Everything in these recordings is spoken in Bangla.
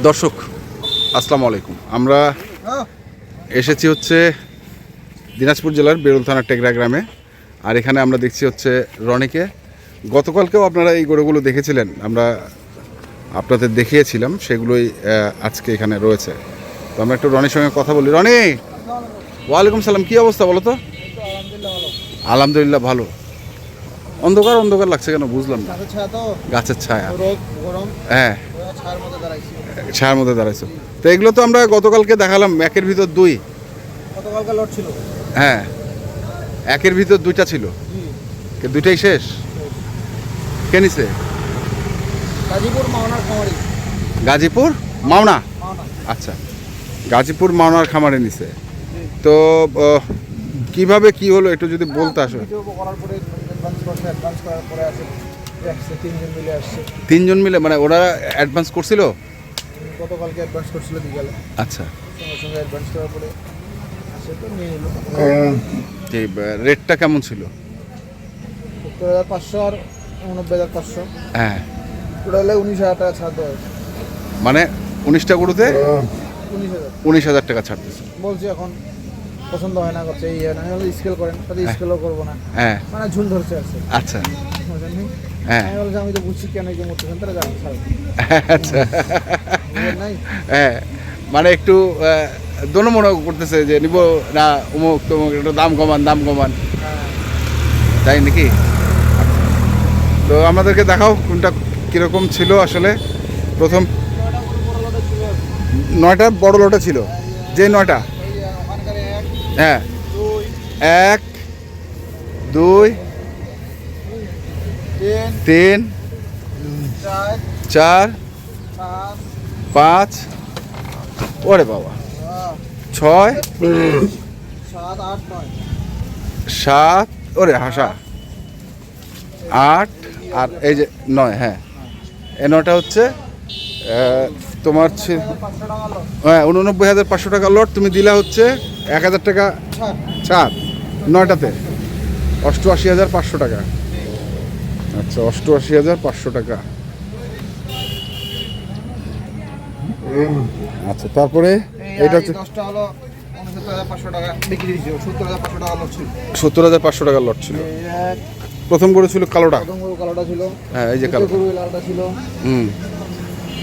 দর্শক আসসালামু আলাইকুম। আমরা এসেছি হচ্ছে দিনাজপুর জেলার বেরুল থানার টেকরা গ্রামে। আর এখানে আমরা দেখছি হচ্ছে রনিকে। গতকালকেও আপনারা এই গরুগুলো দেখেছিলেন, আমরা আপনাদের দেখিয়েছিলাম, সেগুলোই আজকে এখানে রয়েছে। তো আমরা একটু রনির সঙ্গে কথা বলি। রনি, ওয়ালাইকুম সালাম, কী অবস্থা বলো তো? আলহামদুলিল্লাহ ভালো। অন্ধকার অন্ধকার লাগছে কেন বুঝলাম না। গাছের ছায়া, হ্যাঁ, ছায়ার মধ্যে দাঁড়াইছো। তো এগুলো তো আমরা গতকালকে দেখালাম, একের ভিতর দুই। গতকালকে লট ছিল, হ্যাঁ, একের ভিতর দুইটা ছিল, দুইটাই শেষ। কে নিছে? গাজীপুর মাওনার খামারি। গাজীপুর মাওনা, আচ্ছা, গাজীপুর মাওনার খামারে নিছে। তো কিভাবে কি হলো একটু যদি বলতে আসো। করার পরে অ্যাডভান্স করার পরে আসে তিনজন মিলে আসছে। তিনজন মিলে মানে ওরা অ্যাডভান্স করছিল? গতকালকে অ্যাডভান্স করছিল বিকালে। আচ্ছা, সঙ্গে সঙ্গে অ্যাডভান্স করার পরে আসে তো নিয়ে নিল। এই রেটটা কেমন ছিল? ৭০,৫০০ আর ৮৯,৫০০। হ্যাঁ, ওটা হলে ১৯,০০০ টাকা ছাড় দেওয়া হয়েছে। মানে 19টা গরুতে ১৯,০০০ 19,000 টাকা ছাড়তেছে। বলছি এখন পছন্দ হয় না, করছে এই না হলে স্কেল করেন, তাহলে স্কেলও করবো না। হ্যাঁ, মানে ঝুল ধরছে আছে। আচ্ছা, হ্যাঁ, আমি বলছি আমি তো বুঝছি কেন কেউ মরতেছেন, তারা জানি ছাড়বে আচ্ছা, নাই। হ্যাঁ, মানে একটু দোনো মনে করতেছে যে নিব না, অমুক তমুক, একটু দাম কমান দাম কমান, তাই নাকি? তো আমাদেরকে দেখাও কোনটা কীরকম ছিল আসলে। প্রথম 9টা বড় লটে ছিল, যে 9টা, হ্যাঁ, 1 2 3 4 5, ওরে বাবা, 6 7, ওরে হাসা 8, আর এই যে 9, হ্যাঁ, এই 9টা হচ্ছে তোমার হ্যাঁ 89,500 টাকা লট। তুমি দিলা হচ্ছে 1,000 টাকা ছাড় 9টাতে, 88,500 টাকা। আচ্ছা, 88,500 টাকা। আচ্ছা, তারপরে এটা হচ্ছে 10টা হলো 69,500 টাকা বিক্রি দিয়েছিল। 70,500 টাকা লট ছিল। 70,500 টাকার লট ছিল। প্রথম গরু ছিল কালোটা, প্রথম গরু কালোটা ছিল, হ্যাঁ, এই যে কালো গরু লালটা ছিল।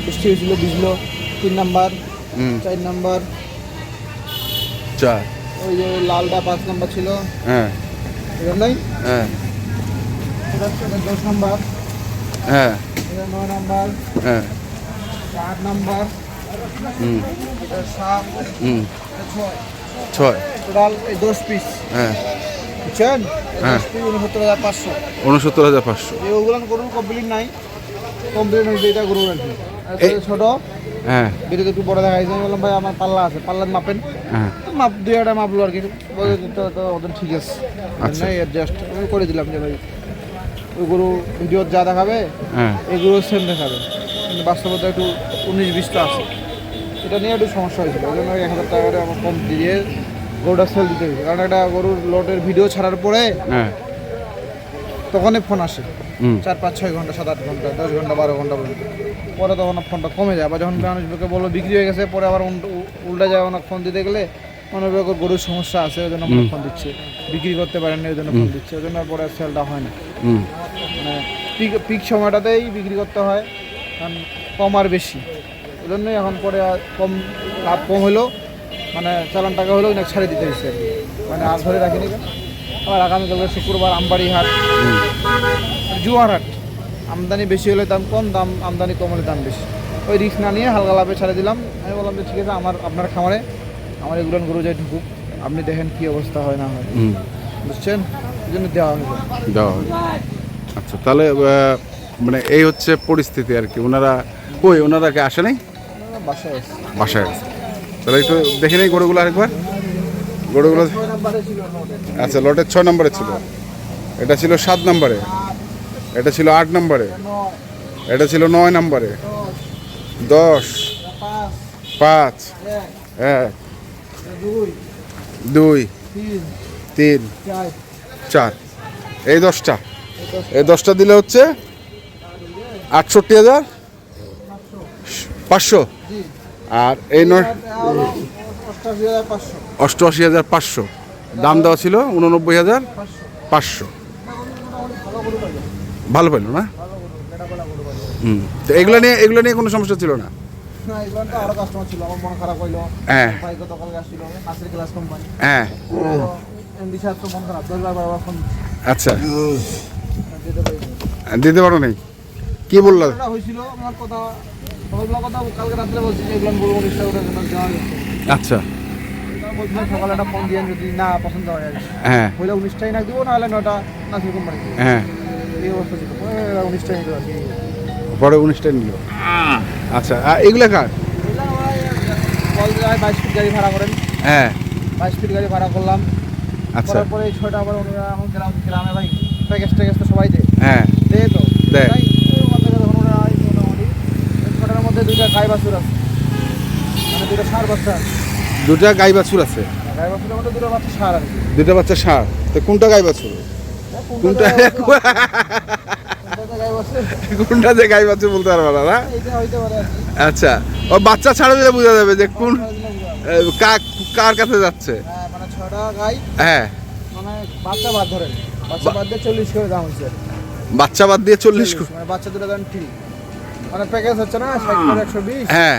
বৃষ্টি হয়েছিল, ভিজলো। 3 নাম্বার, 4 নাম্বার, 4, ওই যে লালটা 5 নাম্বার ছিল, হ্যাঁ, এরকম নাই। হ্যাঁ, এটা 10 নাম্বার, হ্যাঁ, এটা 9 নাম্বার, হ্যাঁ, 8 নাম্বার, এটা 7, এটা 6। 6, টোটাল এই 10 পিস, হ্যাঁ, বুঝছেন? হ্যাঁ। 10 পিস 69,500। 69,500, এই ওগুলো গরুর কমপ্লিট নাই, কমপ্লিট হয়েছে এটা গরুর আর কি। আর এটা ছোট, হ্যাঁ, ভিডিওতে একটু বড় দেখা যায়। বললাম ভাই আমার পাল্লা আছে, পাল্লার মাপেন। হ্যাঁ, মাপ 2-একটা মাপলো আর কি। বলে তো ওদের ঠিক আছে, আচ্ছা। নাই অ্যাডজাস্ট আমি করে দিলাম যে ভাই ওই গরু ভিডিও যা দেখাবে হ্যাঁ, এগুলো সেম দেখাবে, কিন্তু বাস্তবতা একটু 19-20টা আছে। এটা নিয়ে একটু সমস্যা হয়েছিল, ওই জন্য 1,000 টাকা করে আমার কম দিয়ে গরুটা সেল দিতে হয়েছে। কারণ একটা গরুর লটের ভিডিও ছাড়ার পরে হ্যাঁ, তখনই ফোন আসে 4-5-6 ঘন্টা, 7-8 ঘন্টা, 10 ঘন্টা, 12 ঘন্টা পর্যন্ত। পরে তখন ফোনটা কমে যায়। আবার যখন মানুষকে বললো বিক্রি হয়ে গেছে, পরে আবার উল্টা যায়, ওনার ফোন দিতে গেলে মনে হবে গরুর সমস্যা আছে, ওই জন্য ফোন দিচ্ছে, বিক্রি করতে পারেন না ওই জন্য ফোন দিচ্ছে, ওই জন্য পরে সেলটা হয় না। মানে পিক সময়টাতেই বিক্রি করতে হয়, কারণ কম আর বেশি, ওই জন্যই এখন পরে কম লাভ কম হলেও মানে চালান টাকা হলেও না ছাড়ে দিতে হচ্ছে আর কি। মানে আর ধরে রাখিনি। আবার আগামীকালকে শুক্রবার আমবাড়ি হাট, জুয়ার হাট। আমদানি বেশি হলে দাম কম, আমদানি কম হলে দাম বেশি। ওই রিস্ক না নিয়ে হালকা লাভে ছাড়ে দিলাম। আমি বললাম যে ঠিক আছে, আপনার খামারে আমার এগুলো গরু যাই ঢুকুক, আপনি দেখেন কী অবস্থা হয় না হয়, বুঝছেন? এই জন্য দেওয়া হবে। আচ্ছা, তাহলে মানে এই হচ্ছে পরিস্থিতি আর কি। ওনারা কি আসে নাই? বাসায় আছে। বাসায় আছে। তাহলে একটু দেখে নেই গরুগুলো আরেকবার। গরুগুলো আচ্ছা, লটের 6 নম্বরে ছিল, এটা ছিল 7 নম্বরে, এটা ছিল 8 নম্বরে, এটা ছিল 9 নম্বরে, 10, 5, 1, 2, 3, 4, এই 10টা। এই 10টা দিলে হচ্ছে 68,000 500। জি আর এই নয় এটা হলো 88,500 88,500। দাম দেওয়া ছিল 89,500। ভালো গরু পাইলো, ভালো পেলো না? ভালো গরু, বেটা বেলা গরু পাইলো। তো এগুলো নিয়ে কোনো সমস্যা ছিল না? না এগুলো তো আরো কাস্টমার ছিল, আমার মন খারাপ হইলো। হ্যাঁ ভাই গতকালকে আসছিল নাসির ক্লাস কোম্পানি, হ্যাঁ। এমডি সাহেব তো মন খারাপ, 10 বার ফোন আচ্ছা, দিতে পারিনি। দিতে পারো নেই? কি বললো? এটা হয়েছিল আমার কথা, সবাইগুলো কথা কালকে রাত্রে বলছি যে এগুলো বলবো নিষ্ঠা ওটার জন্য যাওয়া যাচ্ছে। আচ্ছা, বলছিলাম সকালে একটা ফোন দিয়ে যদি না পছন্দ হয় আর কি। হ্যাঁ হইলে 19টাই না দিব, নাহলে 9টা নাসির কোম্পানি দিব। হ্যাঁ। এই অবস্থা ছিল, 19টাই নিল আর কি। পরে 19টা নিল। আচ্ছা, আর এগুলো কার? এগুলো আমরা বল যায় 22 ফিট গাড়ি ভাড়া করেন, হ্যাঁ 22 ফিট গাড়ি ভাড়া করলাম। আচ্ছা করার পরে এই 6টা আবার ওনারা এখন গ্রামে ভাই প্যাকেজ ট্যাকেজ তো সবাই দেয়, হ্যাঁ দেয় তো দেয়। তাই ওর মধ্যে যখন ওরা এই মোটামুটি এই 6টার মধ্যে 2টা গাই বাছুর আছে, মানে 2টা ষাঁড় বাচ্চা আছে। দুটা গাই বাছুর আছে, গাই বাছুরের মধ্যে 2টা বাচ্চা ষাঁড় আর কি। দুটা বাচ্চা ষাঁড়। তো কোনটা গাই বাছুর? কোনটা গাই বাছুর কোনটা যে গাই বাছুর বলতে পারবো না না? এইটা হইতে পারে আর কি। আচ্ছা, ও বাচ্চা ছাড়া দিলে বোঝা যাবে যে কোন কার কাছে যাচ্ছে। হ্যাঁ, মানে 6টা গাই, হ্যাঁ, মানে বাচ্চা বাদ ধরেন, বাচ্চা বাদ দিয়ে 40 করে দাম হচ্ছে। বাচ্চা বাদ দিয়ে 40 মানে বাচ্চা দুটো দাম ফ্রি, মানে প্যাকেজ হচ্ছে না 60 করে 120, হ্যাঁ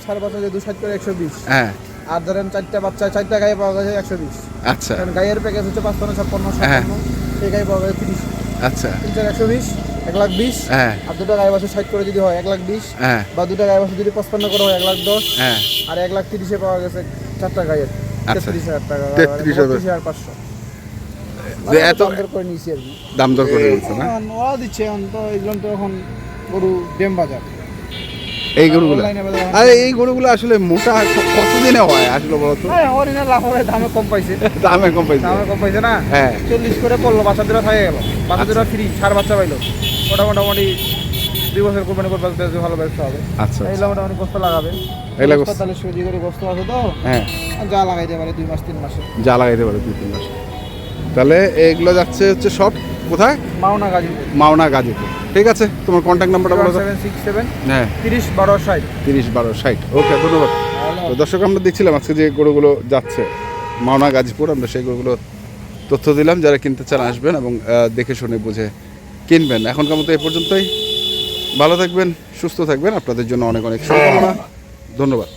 সাড়ে বাচ্চা দিয়ে 260 করে 120। হ্যাঁ। আর ধরেন 4টা বাচ্চা 4টা গাই পাওয়া গেছে 120। আচ্ছা কারণ গাইয়ের প্যাকেজ হচ্ছে 55 56 হ্যাঁ। 57, সেই গাই পাওয়া গেছে 30, আচ্ছা 3 120, 1,20,000। হ্যাঁ আর দুটো গাই বাছুর 60 করে যদি হয় 1,20,000, হ্যাঁ বা দুটো গাই বাছুর যদি 55 করে হয় 1,10,000, হ্যাঁ। আর 1,30,000 পাওয়া গেছে 4টা গাইয়ের আচ্ছা। 33,000 টাকা, 33,500 33,500 যে এত দাম দর করে নিয়েছি আর কি। দাম দর করে দিচ্ছে না ওরা দিচ্ছে এখন তো, এগুলো তো এখন গরু ডেম বাজার। এই গরুগুলো? Online এ বাজার। আরে এই গরুগুলো আসলে মোটা কতদিনে হয় আসলে বলতো? হ্যাঁ, অরিজিনাল লাভ হবে, দামে কম পাইছে, দামে কম পাইছে। দামে কম পাইছে না। হ্যাঁ 40 করে পড়লো, বাচ্চা দুটো থাকে গেল, বাচ্চা দুটো ফ্রি, 4 বাচ্চা পাইলো। ওটা মোটামুটি 2 বছর কোরবানি করে ফেলতে ভালো ব্যবসা হবে। আচ্ছা এগুলো মোটামুটি গোস্ত লাগাবে, এগুলা গোস্ত। 45 কেজি করে গোস্ত আছে তো, হ্যাঁ, যা লাগাইতে পারে 2 মাস 3 মাসে। যা লাগাইতে পারে 2-3 মাস। তাহলে এগুলো যাচ্ছে হচ্ছে সব কোথায়? মাওনা গাজীপুর, মাওনা গাজীপুর। ঠিক আছে, তোমার কন্ট্যাক্ট নাম্বারটা বলো তো। 767 হ্যাঁ 30 12 60। 30-12-60। ওকে, ধন্যবাদ। তো দর্শক, আমরা দেখছিলাম আজকে যে গরুগুলো যাচ্ছে মাওনা গাজীপুর, আমরা সেই গরুগুলো তথ্য দিলাম। যারা কিনতে চান আসবেন এবং দেখে শুনে বুঝে কিনবেন। এখনকার মতো এই পর্যন্তই। ভালো থাকবেন, সুস্থ থাকবেন, আপনাদের জন্য অনেক অনেক শুভকামনা। ধন্যবাদ।